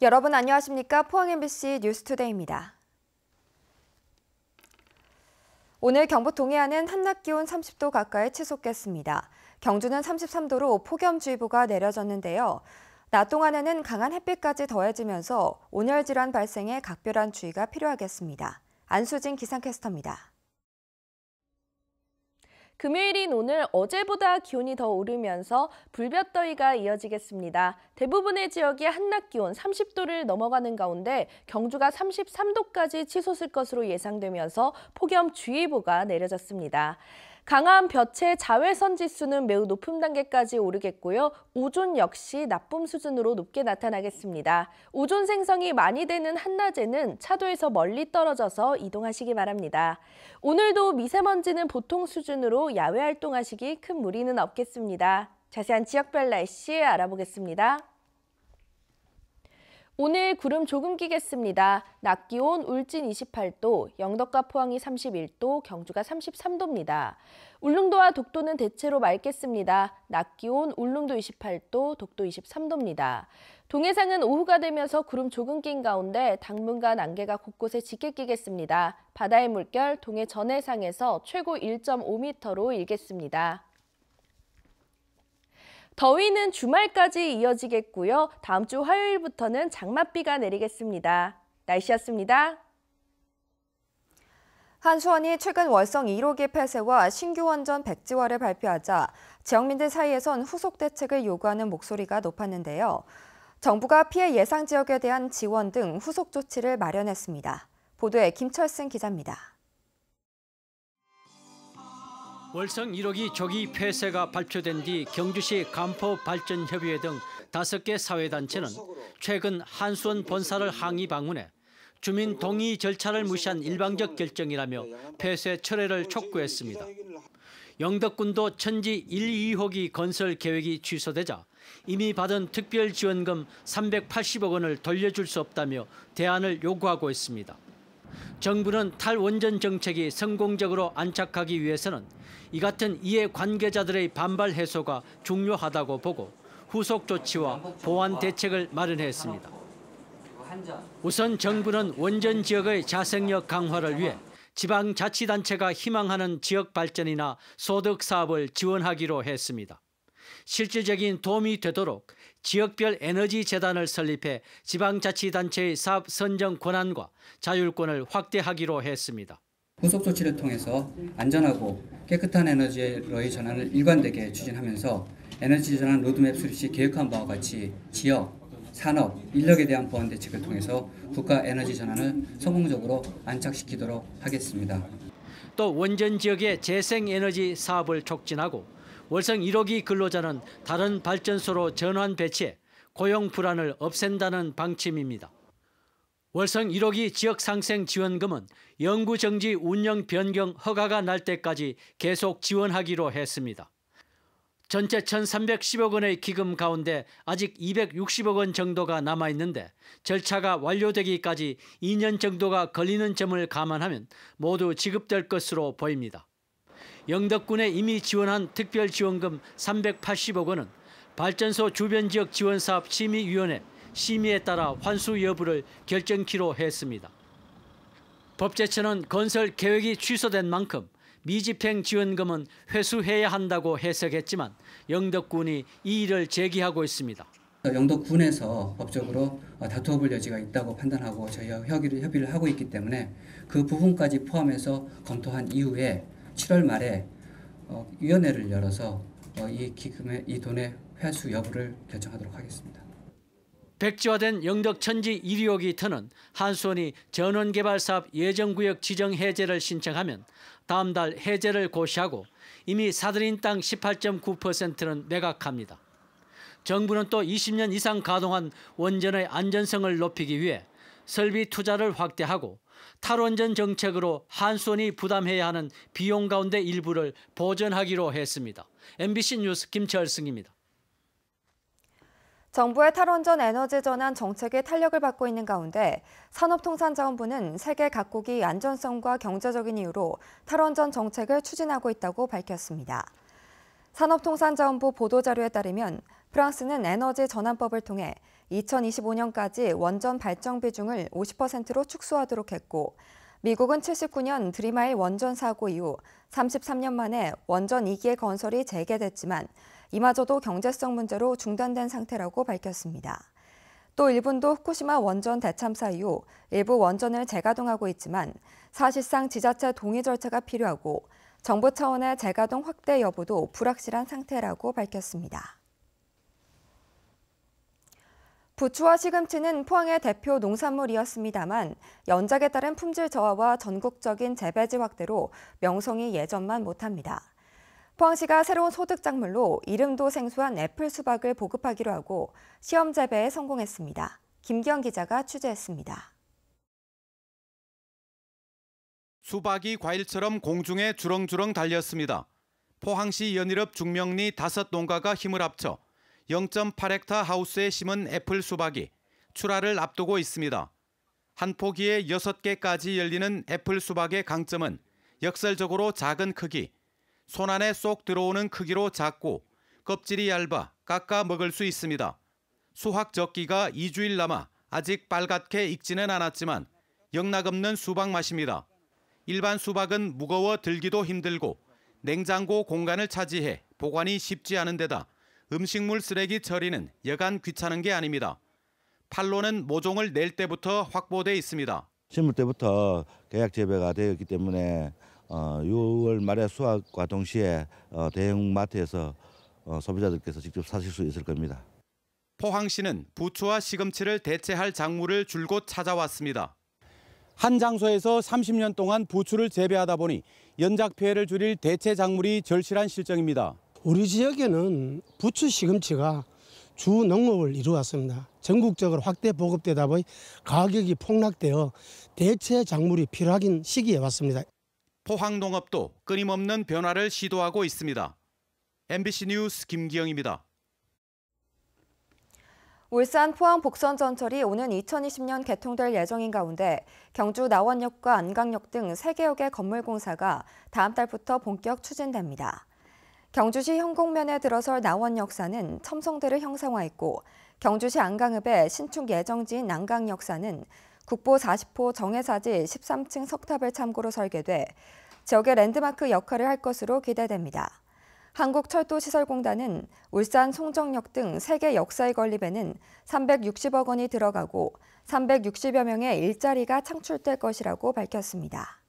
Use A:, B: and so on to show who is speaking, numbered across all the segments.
A: 여러분 안녕하십니까? 포항 MBC 뉴스투데이입니다. 오늘 경북 동해안은 한낮 기온 30도 가까이 치솟겠습니다. 경주는 33도로 폭염주의보가 내려졌는데요. 낮 동안에는 강한 햇빛까지 더해지면서 온열 질환 발생에 각별한 주의가 필요하겠습니다. 안수진 기상캐스터입니다.
B: 금요일인 오늘 어제보다 기온이 더 오르면서 불볕더위가 이어지겠습니다. 대부분의 지역이 한낮 기온 30도를 넘어가는 가운데 경주가 33도까지 치솟을 것으로 예상되면서 폭염주의보가 내려졌습니다. 강한 볕의 자외선 지수는 매우 높은 단계까지 오르겠고요. 오존 역시 나쁨 수준으로 높게 나타나겠습니다. 오존 생성이 많이 되는 한낮에는 차도에서 멀리 떨어져서 이동하시기 바랍니다. 오늘도 미세먼지는 보통 수준으로 야외 활동하시기 큰 무리는 없겠습니다. 자세한 지역별 날씨 알아보겠습니다. 오늘 구름 조금 끼겠습니다. 낮 기온 울진 28도, 영덕과 포항이 31도, 경주가 33도입니다. 울릉도와 독도는 대체로 맑겠습니다. 낮 기온 울릉도 28도, 독도 23도입니다. 동해상은 오후가 되면서 구름 조금 낀 가운데 당분간 안개가 곳곳에 짙게 끼겠습니다. 바다의 물결 동해 전해상에서 최고 1.5m로 일겠습니다. 더위는 주말까지 이어지겠고요. 다음 주 화요일부터는 장맛비가 내리겠습니다. 날씨였습니다.
A: 한수원이 최근 월성 1호기 폐쇄와 신규 원전 백지화를 발표하자 지역민들 사이에선 후속 대책을 요구하는 목소리가 높았는데요. 정부가 피해 예상 지역에 대한 지원 등 후속 조치를 마련했습니다. 보도에 김철승 기자입니다.
C: 월성 1호기 조기 폐쇄가 발표된 뒤 경주시 간포발전협의회 등 5개 사회단체는 최근 한수원 본사를 항의 방문해 주민 동의 절차를 무시한 일방적 결정이라며 폐쇄 철회를 촉구했습니다. 영덕군도 천지 1, 2호기 건설 계획이 취소되자 이미 받은 특별지원금 380억 원을 돌려줄 수 없다며 대안을 요구하고 있습니다. 정부는 탈원전 정책이 성공적으로 안착하기 위해서는 이 같은 이해 관계자들의 반발 해소가 중요하다고 보고 후속 조치와 보완 대책을 마련했습니다. 우선 정부는 원전 지역의 자생력 강화를 위해 지방자치단체가 희망하는 지역 발전이나 소득 사업을 지원하기로 했습니다. 실질적인 도움이 되도록 지역별 에너지 재단을 설립해 지방자치단체의 사업 선정 권한과 자율권을 확대하기로 했습니다.
D: 후속 조치를 통해서 안전하고 깨끗한 에너지로의 전환을 일관되게 추진하면서 에너지 전환 로드맵 수립 시 계획한 바와 같이 지역, 산업, 인력에 대한 보완 대책을 통해서 국가 에너지 전환을 성공적으로 안착시키도록 하겠습니다.
C: 또 원전 지역의 재생에너지 사업을 촉진하고 월성 1호기 근로자는 다른 발전소로 전환 배치해 고용 불안을 없앤다는 방침입니다. 월성 1호기 지역상생지원금은 영구정지 운영 변경 허가가 날 때까지 계속 지원하기로 했습니다. 전체 1,310억 원의 기금 가운데 아직 260억 원 정도가 남아있는데 절차가 완료되기까지 2년 정도가 걸리는 점을 감안하면 모두 지급될 것으로 보입니다. 영덕군에 이미 지원한 특별지원금 380억 원은 발전소 주변 지역 지원사업 심의위원회 심의에 따라 환수 여부를 결정키로 했습니다. 법제처는 건설 계획이 취소된 만큼 미집행 지원금은 회수해야 한다고 해석했지만 영덕군이 이 일을 제기하고 있습니다.
D: 영덕군에서 법적으로 다투어볼 여지가 있다고 판단하고 저희와 협의를 하고 있기 때문에 그 부분까지 포함해서 검토한 이후에 7월 말에 위원회를 열어서 이 돈의 회수 여부를 결정하도록 하겠습니다.
C: 백지화된 영덕 천지 1호기 터는 한수원이 전원개발사업 예정구역 지정 해제를 신청하면 다음 달 해제를 고시하고 이미 사들인 땅 18.9%는 매각합니다. 정부는 또 20년 이상 가동한 원전의 안전성을 높이기 위해 설비 투자를 확대하고 탈원전 정책으로 한수원이 부담해야 하는 비용 가운데 일부를 보전하기로 했습니다. MBC 뉴스 김철승입니다.
A: 정부의 탈원전 에너지 전환 정책이 탄력을 받고 있는 가운데 산업통상자원부는 세계 각국이 안전성과 경제적인 이유로 탈원전 정책을 추진하고 있다고 밝혔습니다. 산업통상자원부 보도자료에 따르면 프랑스는 에너지 전환법을 통해 2025년까지 원전 발전 비중을 50%로 축소하도록 했고, 미국은 79년 드리마일 원전 사고 이후 33년 만에 원전 2기의 건설이 재개됐지만 이마저도 경제성 문제로 중단된 상태라고 밝혔습니다. 또 일본도 후쿠시마 원전 대참사 이후 일부 원전을 재가동하고 있지만 사실상 지자체 동의 절차가 필요하고 정부 차원의 재가동 확대 여부도 불확실한 상태라고 밝혔습니다. 부추와 시금치는 포항의 대표 농산물이었습니다만 연작에 따른 품질 저하와 전국적인 재배지 확대로 명성이 예전만 못합니다. 포항시가 새로운 소득 작물로 이름도 생소한 애플 수박을 보급하기로 하고 시험 재배에 성공했습니다. 김기영 기자가 취재했습니다.
E: 수박이 과일처럼 공중에 주렁주렁 달렸습니다. 포항시 연일읍 중명리 5농가가 힘을 합쳐 0.8헥타 하우스에 심은 애플 수박이 출하를 앞두고 있습니다. 한 포기에 6개까지 열리는 애플 수박의 강점은 역설적으로 작은 크기, 손 안에 쏙 들어오는 크기로 작고 껍질이 얇아 깎아 먹을 수 있습니다. 수확 적기가 2주일 남아 아직 빨갛게 익지는 않았지만 영락없는 수박 맛입니다. 일반 수박은 무거워 들기도 힘들고 냉장고 공간을 차지해 보관이 쉽지 않은 데다 음식물 쓰레기 처리는 여간 귀찮은 게 아닙니다. 판로는 모종을 낼 때부터 확보돼 있습니다.
F: 심을 때부터 계약 재배가 되었기 때문에 6월 말에 수확과 동시에 대형마트에서 소비자들께서 직접 사실 수 있을 겁니다.
E: 포항시는 부추와 시금치를 대체할 작물을 줄곧 찾아왔습니다.
G: 한 장소에서 30년 동안 부추를 재배하다 보니 연작 피해를 줄일 대체 작물이 절실한 실정입니다.
H: 우리 지역에는 부추 시금치가 주 농업을 이루었습니다. 전국적으로 확대 보급되다 보니 가격이 폭락되어 대체 작물이 필요한 시기에 왔습니다.
E: 포항농업도 끊임없는 변화를 시도하고 있습니다. MBC 뉴스 김기영입니다.
A: 울산 포항 복선전철이 오는 2020년 개통될 예정인 가운데 경주 나원역과 안강역 등 3개역의 건물 공사가 다음 달부터 본격 추진됩니다. 경주시 현곡면에 들어설 나원역사는 첨성대를 형상화했고 경주시 안강읍의 신축 예정지인 안강역사는 국보 40호 정해사지 13층 석탑을 참고로 설계돼 지역의 랜드마크 역할을 할 것으로 기대됩니다. 한국철도시설공단은 울산 송정역 등 3개 역사의 건립에는 360억 원이 들어가고 360여 명의 일자리가 창출될 것이라고 밝혔습니다.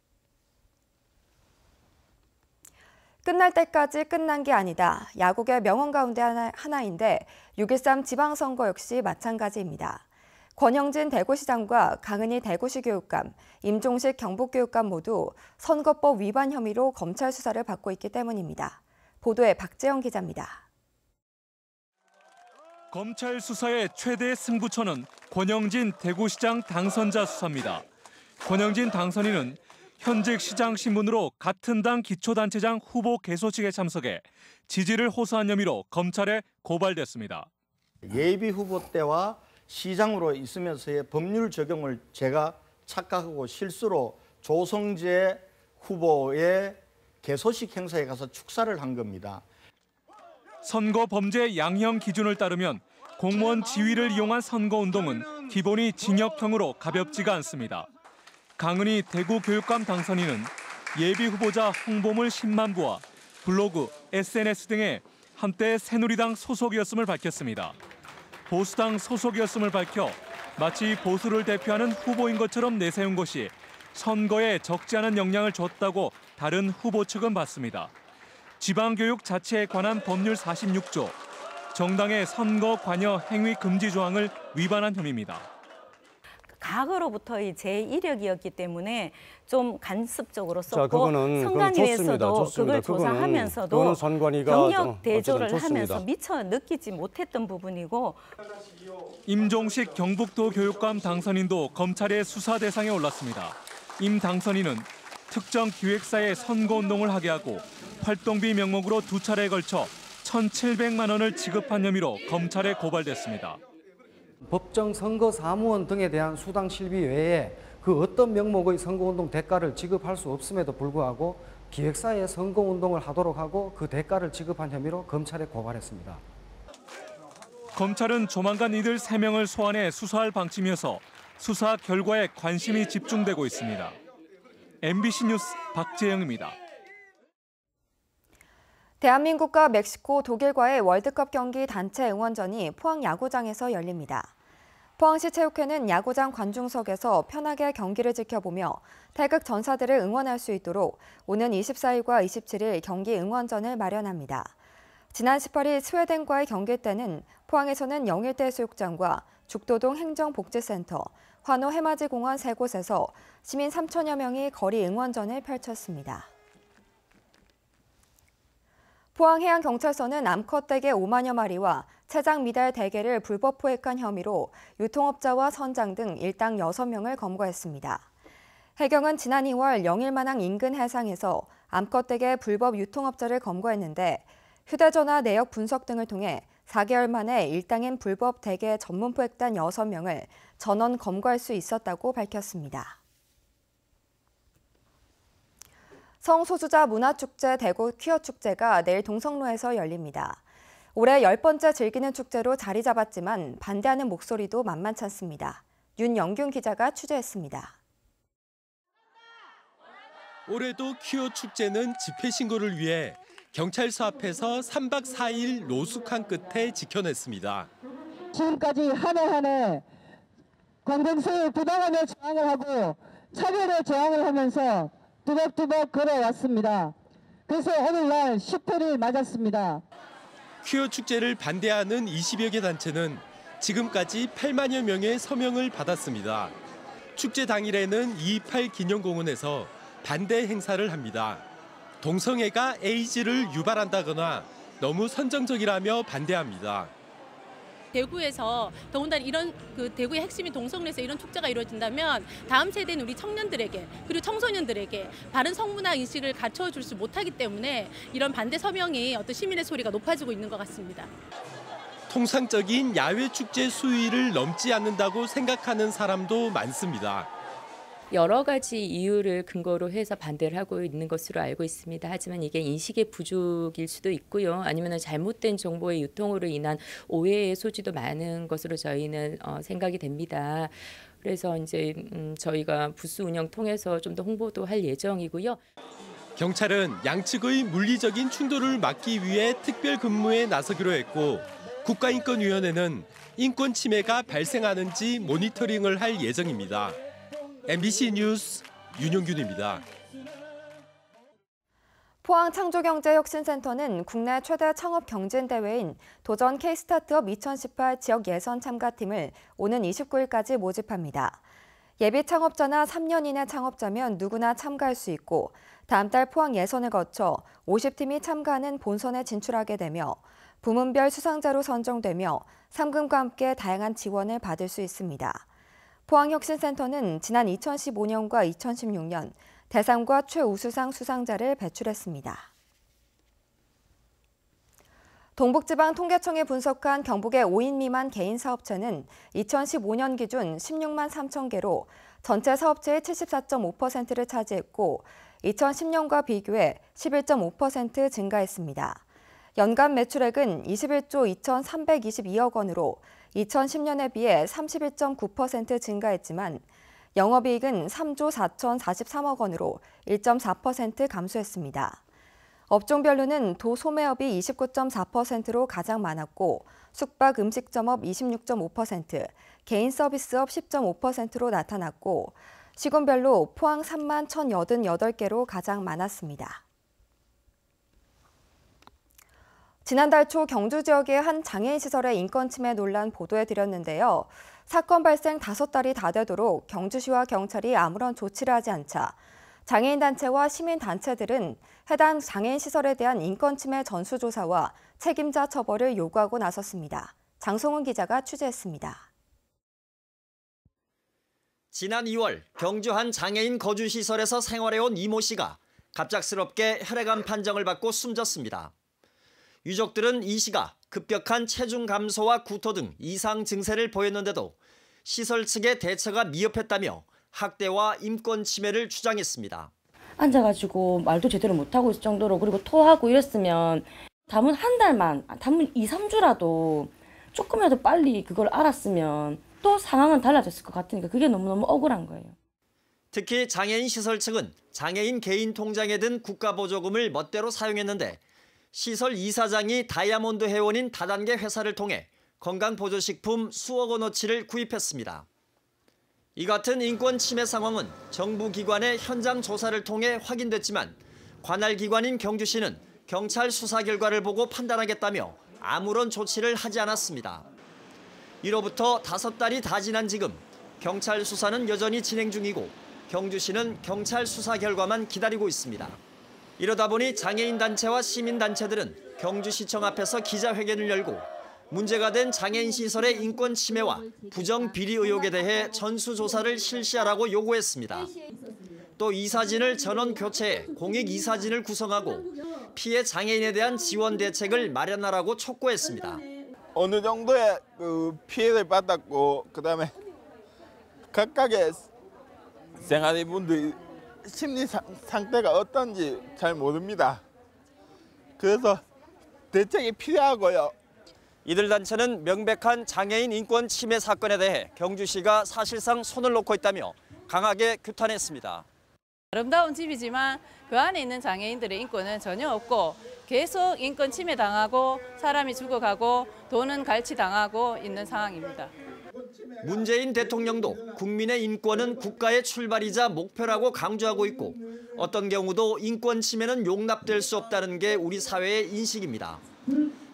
A: 끝날 때까지 끝난 게 아니다. 야구의 명언 가운데 하나인데 6.13 지방선거 역시 마찬가지입니다. 권영진 대구시장과 강은희 대구시 교육감, 임종식 경북교육감 모두 선거법 위반 혐의로 검찰 수사를 받고 있기 때문입니다. 보도에 박재영 기자입니다.
I: 검찰 수사의 최대 승부처는 권영진 대구시장 당선자 수사입니다. 권영진 당선인은 현직 시장 신분으로 같은 당 기초단체장 후보 개소식에 참석해 지지를 호소한 혐의로 검찰에 고발됐습니다.
J: 예비 후보 때와 시장으로 있으면서의 법률 적용을 제가 착각하고 실수로 조성재 후보의 개소식 행사에 가서 축사를 한 겁니다.
I: 선거 범죄 양형 기준을 따르면 공무원 지위를 이용한 선거운동은 기본이 징역형으로 가볍지가 않습니다. 강은희 대구교육감 당선인은 예비 후보자 홍보물 10만 부와 블로그, SNS 등에 한때 새누리당 소속이었음을 밝혔습니다. 보수당 소속이었음을 밝혀 마치 보수를 대표하는 후보인 것처럼 내세운 것이 선거에 적지 않은 영향을 줬다고 다른 후보 측은 봤습니다. 지방교육 자체에 관한 법률 46조, 정당의 선거 관여 행위 금지 조항을 위반한 혐의입니다.
K: 과거로부터의 제 이력이었기 때문에 좀 간섭적으로 썼고 선관위에서도 그걸 조사하면서도 경력 대조를 하면서 미처 느끼지 못했던 부분이고.
I: 임종식 경북도 교육감 당선인도 검찰의 수사 대상에 올랐습니다. 임 당선인은 특정 기획사에 선거운동을 하게 하고 활동비 명목으로 2차례에 걸쳐 1,700만 원을 지급한 혐의로 검찰에 고발됐습니다.
L: 법정 선거 사무원 등에 대한 수당 실비 외에 그 어떤 명목의 선거운동 대가를 지급할 수 없음에도 불구하고 기획사에 선거운동을 하도록 하고 그 대가를 지급한 혐의로 검찰에 고발했습니다.
I: 검찰은 조만간 이들 3명을 소환해 수사할 방침이어서 수사 결과에 관심이 집중되고 있습니다. MBC 뉴스 박재영입니다.
A: 대한민국과 멕시코, 독일과의 월드컵 경기 단체 응원전이 포항 야구장에서 열립니다. 포항시 체육회는 야구장 관중석에서 편하게 경기를 지켜보며 태극 전사들을 응원할 수 있도록 오는 24일과 27일 경기 응원전을 마련합니다. 지난 18일 스웨덴과의 경기 때는 포항에서는 영일대 해수욕장과 죽도동 행정복지센터, 환호 해맞이공원 3곳에서 시민 3천여 명이 거리 응원전을 펼쳤습니다. 포항해양경찰서는 암컷 대게 5만여 마리와 채장 미달 대게를 불법 포획한 혐의로 유통업자와 선장 등 일당 6명을 검거했습니다. 해경은 지난 2월 영일만항 인근 해상에서 암컷 대게 불법 유통업자를 검거했는데 휴대전화 내역 분석 등을 통해 4개월 만에 일당인 불법 대게 전문 포획단 6명을 전원 검거할 수 있었다고 밝혔습니다. 성소수자 문화축제 대구 퀴어축제가 내일 동성로에서 열립니다. 올해 10번째 즐기는 축제로 자리 잡았지만 반대하는 목소리도 만만찮습니다. 윤영균 기자가 취재했습니다.
M: 올해도 퀴어 축제는 집회 신고를 위해 경찰서 앞에서 3박 4일 노숙한 끝에 지켜냈습니다.
N: 지금까지 한 해 한 해 관공서의 부당함에 저항을 하고 차별에 저항을 하면서 두벅두벅 걸어왔습니다. 그래서 오늘날 10회를 맞았습니다.
M: 퀴어 축제를 반대하는 20여 개 단체는 지금까지 8만여 명의 서명을 받았습니다. 축제 당일에는 228 기념공원에서 반대 행사를 합니다. 동성애가 에이즈를 유발한다거나 너무 선정적이라며 반대합니다.
O: 대구에서 더군다나 이런 대구의 핵심인 동성로에서 이런 축제가 이루어진다면 다음 세대는 우리 청년들에게 그리고 청소년들에게 바른 성문화 인식을 갖춰줄 수 못하기 때문에 이런 반대 서명이 어떤 시민의 소리가 높아지고 있는 것 같습니다.
M: 통상적인 야외 축제 수위를 넘지 않는다고 생각하는 사람도 많습니다.
P: 여러 가지 이유를 근거로 해서 반대를 하고 있는 것으로 알고 있습니다. 하지만 이게 인식의 부족일 수도 있고요. 아니면 잘못된 정보의 유통으로 인한 오해의 소지도 많은 것으로 저희는 생각이 됩니다. 그래서 이제 저희가 부스 운영 통해서 좀 더 홍보도 할 예정이고요.
M: 경찰은 양측의 물리적인 충돌을 막기 위해 특별 근무에 나서기로 했고 국가인권위원회는 인권 침해가 발생하는지 모니터링을 할 예정입니다. MBC 뉴스 윤용균입니다.
A: 포항창조경제혁신센터는 국내 최대 창업 경진대회인 도전 K-스타트업 2018 지역 예선 참가팀을 오는 29일까지 모집합니다. 예비 창업자나 3년 이내 창업자면 누구나 참가할 수 있고 다음 달 포항 예선을 거쳐 50팀이 참가하는 본선에 진출하게 되며 부문별 수상자로 선정되며 상금과 함께 다양한 지원을 받을 수 있습니다. 포항혁신센터는 지난 2015년과 2016년 대상과 최우수상 수상자를 배출했습니다. 동북지방통계청이 분석한 경북의 5인 미만 개인 사업체는 2015년 기준 16만 3천 개로 전체 사업체의 74.5%를 차지했고 2010년과 비교해 11.5% 증가했습니다. 연간 매출액은 21조 2,322억 원으로 2010년에 비해 31.9% 증가했지만 영업이익은 3조 4,043억 원으로 1.4% 감소했습니다. 업종별로는 도소매업이 29.4%로 가장 많았고 숙박 음식점업 26.5%, 개인 서비스업 10.5%로 나타났고 시군별로 포항 3만 1,088개로 가장 많았습니다. 지난달 초 경주 지역의 한 장애인 시설의 인권 침해 논란 보도해드렸는데요. 사건 발생 5달이 다 되도록 경주시와 경찰이 아무런 조치를 하지 않자 장애인 단체와 시민 단체들은 해당 장애인 시설에 대한 인권 침해 전수조사와 책임자 처벌을 요구하고 나섰습니다. 장송훈 기자가 취재했습니다.
Q: 지난 2월 경주 한 장애인 거주시설에서 생활해온 이모 씨가 갑작스럽게 혈액암 판정을 받고 숨졌습니다. 유족들은 이 씨가 급격한 체중 감소와 구토 등 이상 증세를 보였는데도 시설 측의 대처가 미흡했다며 학대와 인권 침해를 주장했습니다.
R: 앉아가지고 말도 제대로 못하고 있을 정도로 그리고 토하고 이랬으면 담은 한 달만, 담은 2, 3주라도 조금이라도 빨리 그걸 알았으면 또 상황은 달라졌을 것 같으니까 그게 너무너무 억울한 거예요.
Q: 특히 장애인 시설 측은 장애인 개인 통장에 든 국가보조금을 멋대로 사용했는데 시설 이사장이 다이아몬드 회원인 다단계 회사를 통해 건강보조식품 수억 원어치를 구입했습니다. 이 같은 인권 침해 상황은 정부 기관의 현장 조사를 통해 확인됐지만 관할 기관인 경주시는 경찰 수사 결과를 보고 판단하겠다며 아무런 조치를 하지 않았습니다. 이로부터 5달이 다 지난 지금 경찰 수사는 여전히 진행 중이고 경주시는 경찰 수사 결과만 기다리고 있습니다. 이러다 보니 장애인 단체와 시민 단체들은 경주시청 앞에서 기자회견을 열고 문제가 된 장애인 시설의 인권 침해와 부정 비리 의혹에 대해 전수조사를 실시하라고 요구했습니다. 또 이사진을 전원 교체해 공익 이사진을 구성하고 피해 장애인에 대한 지원 대책을 마련하라고 촉구했습니다.
S: 어느 정도의 피해를 받았고 그다음에 각각의 생활인분들 심리 상태가 어떤지 잘 모릅니다. 그래서 대책이 필요하고요.
Q: 이들 단체는 명백한 장애인 인권 침해 사건에 대해 경주시가 사실상 손을 놓고 있다며 강하게 규탄했습니다.
T: 아름다운 집이지만 그 안에 있는 장애인들의 인권은 전혀 없고 계속 인권 침해 당하고 사람이 죽어가고 돈은 갈취당하고 있는 상황입니다.
Q: 문재인 대통령도 국민의 인권은 국가의 출발이자 목표라고 강조하고 있고 어떤 경우도 인권 침해는 용납될 수 없다는 게 우리 사회의 인식입니다.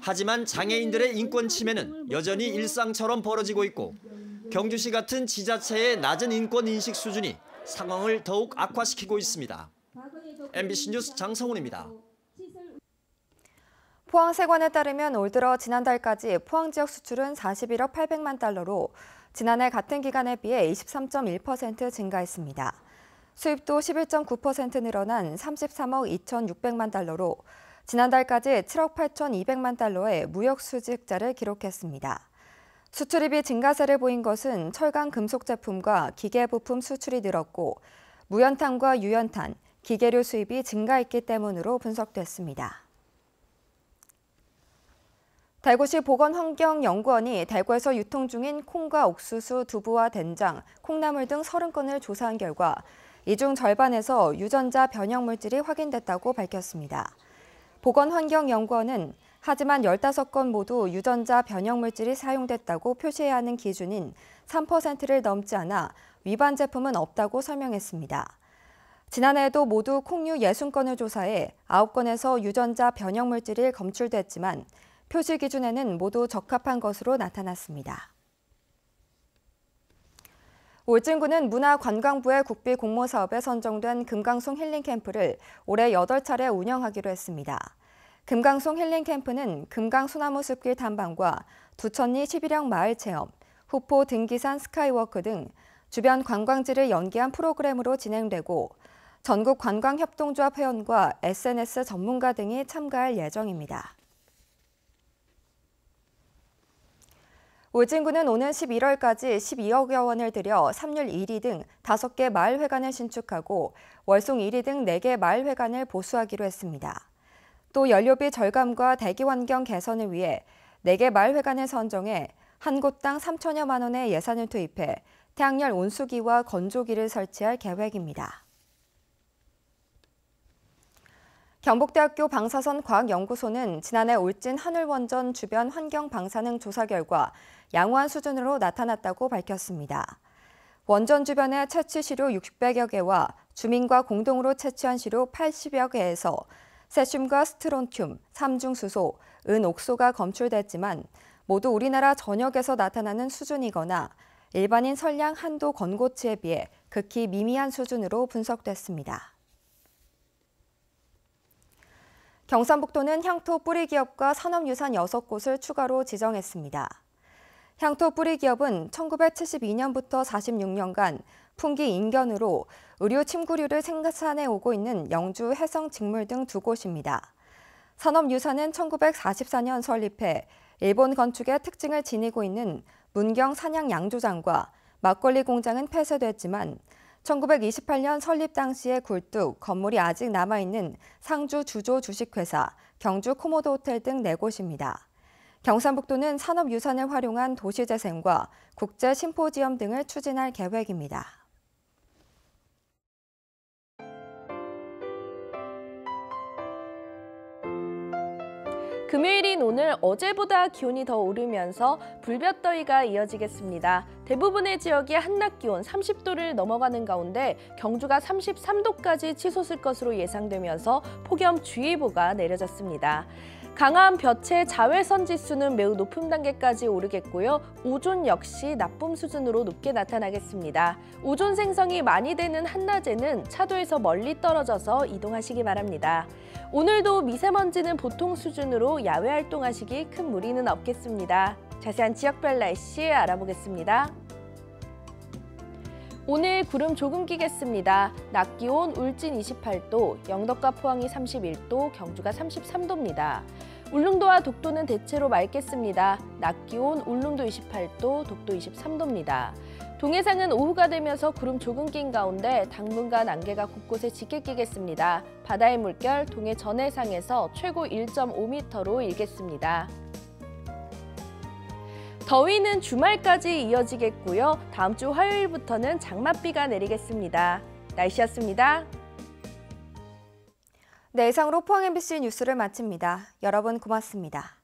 Q: 하지만 장애인들의 인권 침해는 여전히 일상처럼 벌어지고 있고 경주시 같은 지자체의 낮은 인권 인식 수준이 상황을 더욱 악화시키고 있습니다. MBC 뉴스 장성훈입니다.
A: 포항세관에 따르면 올 들어 지난달까지 포항 지역 수출은 41억 800만 달러로 지난해 같은 기간에 비해 23.1% 증가했습니다. 수입도 11.9% 늘어난 33억 2,600만 달러로 지난달까지 7억 8,200만 달러의 무역 수직자를 기록했습니다. 수출입이 증가세를 보인 것은 철강 금속 제품과 기계 부품 수출이 늘었고 무연탄과 유연탄, 기계류 수입이 증가했기 때문으로 분석됐습니다. 대구시 보건환경연구원이 대구에서 유통 중인 콩과 옥수수, 두부와 된장, 콩나물 등 30건을 조사한 결과 이 중 절반에서 유전자 변형 물질이 확인됐다고 밝혔습니다. 보건환경연구원은 하지만 15건 모두 유전자 변형 물질이 사용됐다고 표시해야 하는 기준인 3%를 넘지 않아 위반 제품은 없다고 설명했습니다. 지난해에도 모두 콩류 60건을 조사해 9건에서 유전자 변형 물질이 검출됐지만 표시 기준에는 모두 적합한 것으로 나타났습니다. 울진군은 문화관광부의 국비 공모 사업에 선정된 금강송 힐링 캠프를 올해 8차례 운영하기로 했습니다. 금강송 힐링 캠프는 금강 소나무 숲길 탐방과 두천리 11형 마을 체험, 후포 등기산 스카이워크 등 주변 관광지를 연계한 프로그램으로 진행되고 전국 관광협동조합 회원과 SNS 전문가 등이 참가할 예정입니다. 울진군은 오는 11월까지 12억여 원을 들여 삼률 1위 등 5개 마을회관을 신축하고 월송 1위 등 4개 마을회관을 보수하기로 했습니다. 또 연료비 절감과 대기환경 개선을 위해 4개 마을회관을 선정해 한 곳당 3천여만 원의 예산을 투입해 태양열 온수기와 건조기를 설치할 계획입니다. 경북대학교 방사선 과학연구소는 지난해 울진 한울원전 주변 환경 방사능 조사 결과 양호한 수준으로 나타났다고 밝혔습니다. 원전 주변의 채취 시료 600여 개와 주민과 공동으로 채취한 시료 80여 개에서 세슘과 스트론튬, 삼중수소, 은옥소가 검출됐지만 모두 우리나라 전역에서 나타나는 수준이거나 일반인 선량 한도 건고치에 비해 극히 미미한 수준으로 분석됐습니다. 경상북도는 향토 뿌리기업과 산업유산 6곳을 추가로 지정했습니다. 향토 뿌리기업은 1972년부터 46년간 풍기 인견으로 의류 침구류를 생산해 오고 있는 영주 해성 직물 등 2곳입니다. 산업유산은 1944년 설립해 일본 건축의 특징을 지니고 있는 문경 산양 양조장과 막걸리 공장은 폐쇄됐지만 1928년 설립 당시의 굴뚝, 건물이 아직 남아있는 상주 주조 주식회사, 경주 코모도 호텔 등 4곳입니다. 경상북도는 산업유산을 활용한 도시재생과 국제 심포지엄 등을 추진할 계획입니다.
B: 금요일인 오늘 어제보다 기온이 더 오르면서 불볕더위가 이어지겠습니다. 대부분의 지역이 한낮 기온 30도를 넘어가는 가운데 경주가 33도까지 치솟을 것으로 예상되면서 폭염주의보가 내려졌습니다. 강한 볕의 자외선 지수는 매우 높은 단계까지 오르겠고요. 오존 역시 나쁨 수준으로 높게 나타나겠습니다. 오존 생성이 많이 되는 한낮에는 차도에서 멀리 떨어져서 이동하시기 바랍니다. 오늘도 미세먼지는 보통 수준으로 야외 활동하시기 큰 무리는 없겠습니다. 자세한 지역별 날씨 알아보겠습니다. 오늘 구름 조금 끼겠습니다. 낮 기온 울진 28도, 영덕과 포항이 31도, 경주가 33도입니다. 울릉도와 독도는 대체로 맑겠습니다. 낮 기온 울릉도 28도, 독도 23도입니다. 동해상은 오후가 되면서 구름 조금 낀 가운데 당분간 안개가 곳곳에 짙게 끼겠습니다. 바다의 물결 동해 전해상에서 최고 1.5m로 일겠습니다. 더위는 주말까지 이어지겠고요. 다음 주 화요일부터는 장맛비가 내리겠습니다. 날씨였습니다.
A: 네, 이상으로 포항 MBC 뉴스를 마칩니다. 여러분 고맙습니다.